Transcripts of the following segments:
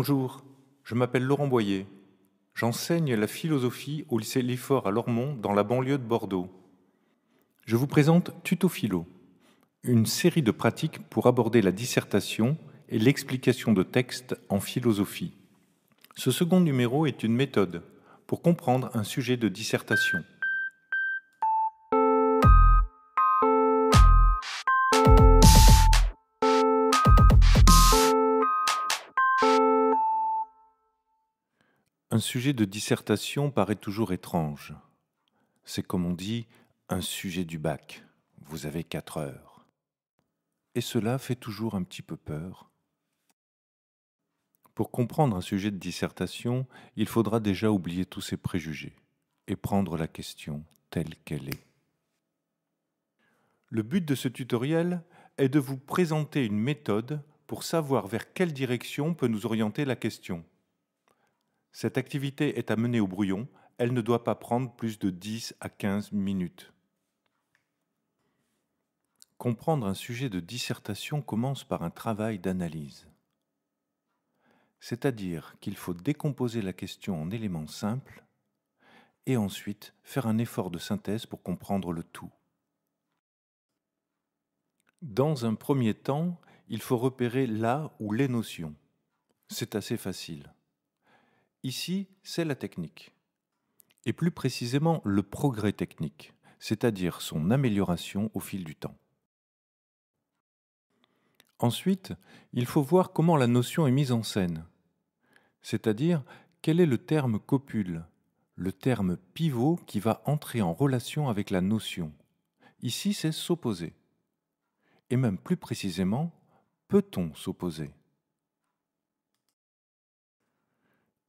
Bonjour, je m'appelle Laurent Boyer. J'enseigne la philosophie au lycée Liffort à Lormont, dans la banlieue de Bordeaux. Je vous présente Tuto Philo, une série de pratiques pour aborder la dissertation et l'explication de textes en philosophie. Ce second numéro est une méthode pour comprendre un sujet de dissertation. Un sujet de dissertation paraît toujours étrange. C'est comme on dit, un sujet du bac. Vous avez 4 heures. Et cela fait toujours un petit peu peur. Pour comprendre un sujet de dissertation, il faudra déjà oublier tous ces préjugés et prendre la question telle qu'elle est. Le but de ce tutoriel est de vous présenter une méthode pour savoir vers quelle direction peut nous orienter la question. Cette activité est à mener au brouillon, elle ne doit pas prendre plus de 10 à 15 minutes. Comprendre un sujet de dissertation commence par un travail d'analyse. C'est-à-dire qu'il faut décomposer la question en éléments simples et ensuite faire un effort de synthèse pour comprendre le tout. Dans un premier temps, il faut repérer la ou les notions. C'est assez facile. Ici, c'est la technique. Et plus précisément, le progrès technique, c'est-à-dire son amélioration au fil du temps. Ensuite, il faut voir comment la notion est mise en scène, c'est-à-dire quel est le terme copule, le terme pivot qui va entrer en relation avec la notion. Ici, c'est s'opposer. Et même plus précisément, peut-on s'opposer?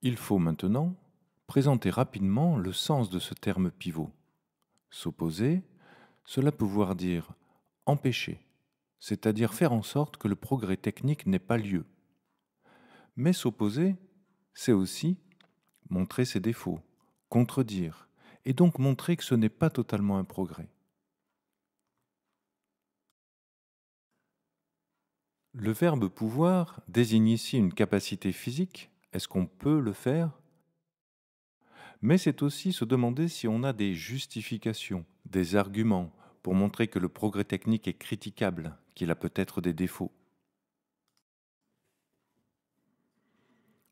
Il faut maintenant présenter rapidement le sens de ce terme pivot. S'opposer, cela peut vouloir dire empêcher, c'est-à-dire faire en sorte que le progrès technique n'ait pas lieu. Mais s'opposer, c'est aussi montrer ses défauts, contredire, et donc montrer que ce n'est pas totalement un progrès. Le verbe pouvoir désigne ici une capacité physique. Est-ce qu'on peut le faire? Mais c'est aussi se demander si on a des justifications, des arguments pour montrer que le progrès technique est critiquable, qu'il a peut-être des défauts.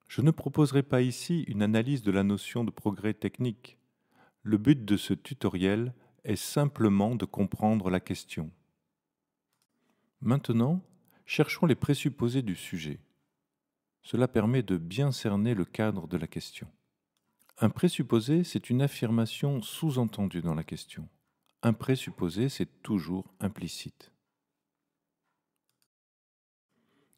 Je ne proposerai pas ici une analyse de la notion de progrès technique. Le but de ce tutoriel est simplement de comprendre la question. Maintenant, cherchons les présupposés du sujet. Cela permet de bien cerner le cadre de la question. Un présupposé, c'est une affirmation sous-entendue dans la question. Un présupposé, c'est toujours implicite.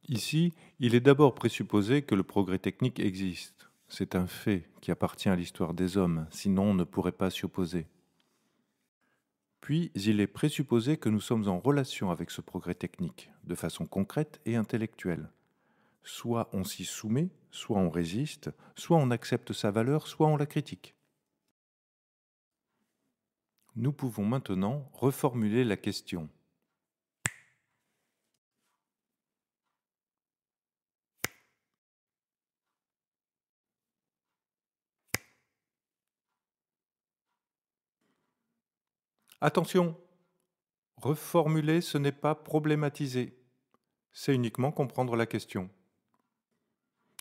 Ici, il est d'abord présupposé que le progrès technique existe. C'est un fait qui appartient à l'histoire des hommes, sinon on ne pourrait pas s'y opposer. Puis, il est présupposé que nous sommes en relation avec ce progrès technique, de façon concrète et intellectuelle. Soit on s'y soumet, soit on résiste, soit on accepte sa valeur, soit on la critique. Nous pouvons maintenant reformuler la question. Attention! Reformuler, ce n'est pas problématiser. C'est uniquement comprendre la question.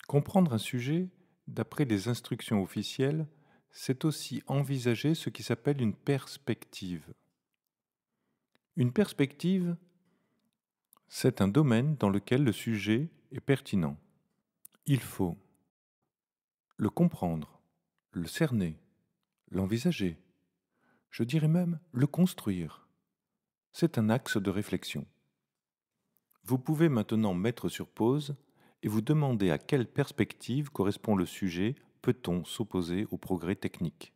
Comprendre un sujet, d'après les instructions officielles, c'est aussi envisager ce qui s'appelle une perspective. Une perspective, c'est un domaine dans lequel le sujet est pertinent. Il faut le comprendre, le cerner, l'envisager, je dirais même le construire. C'est un axe de réflexion. Vous pouvez maintenant mettre sur pause et vous demander à quelle perspective correspond le sujet. Peut-on s'opposer au progrès technique?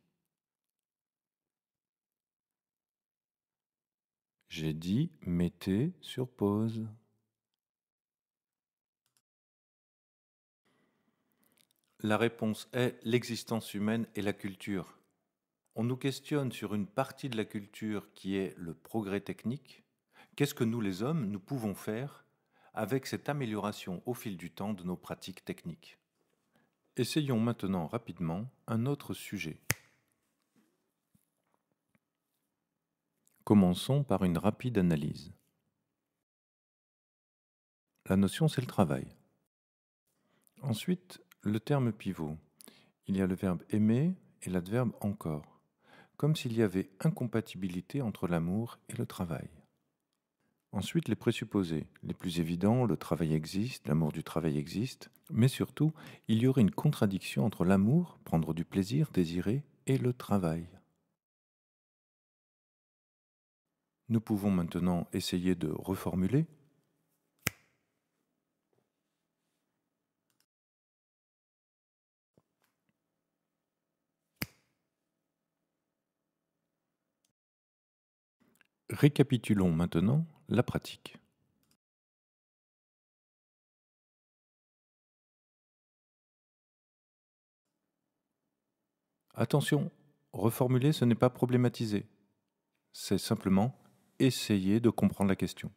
J'ai dit mettez sur pause. La réponse est l'existence humaine et la culture. On nous questionne sur une partie de la culture qui est le progrès technique. Qu'est-ce que nous les hommes, nous pouvons faire avec cette amélioration au fil du temps de nos pratiques techniques? Essayons maintenant rapidement un autre sujet. Commençons par une rapide analyse. La notion, c'est le travail. Ensuite, le terme pivot. Il y a le verbe aimer et l'adverbe encore, comme s'il y avait incompatibilité entre l'amour et le travail. Ensuite, les présupposés. Les plus évidents, le travail existe, l'amour du travail existe, mais surtout, il y aurait une contradiction entre l'amour, prendre du plaisir, désirer, et le travail. Nous pouvons maintenant essayer de reformuler. Récapitulons maintenant la pratique. Attention, reformuler, ce n'est pas problématiser. C'est simplement essayer de comprendre la question.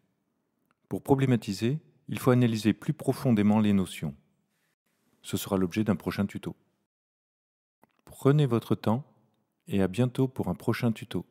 Pour problématiser, il faut analyser plus profondément les notions. Ce sera l'objet d'un prochain tuto. Prenez votre temps et à bientôt pour un prochain tuto.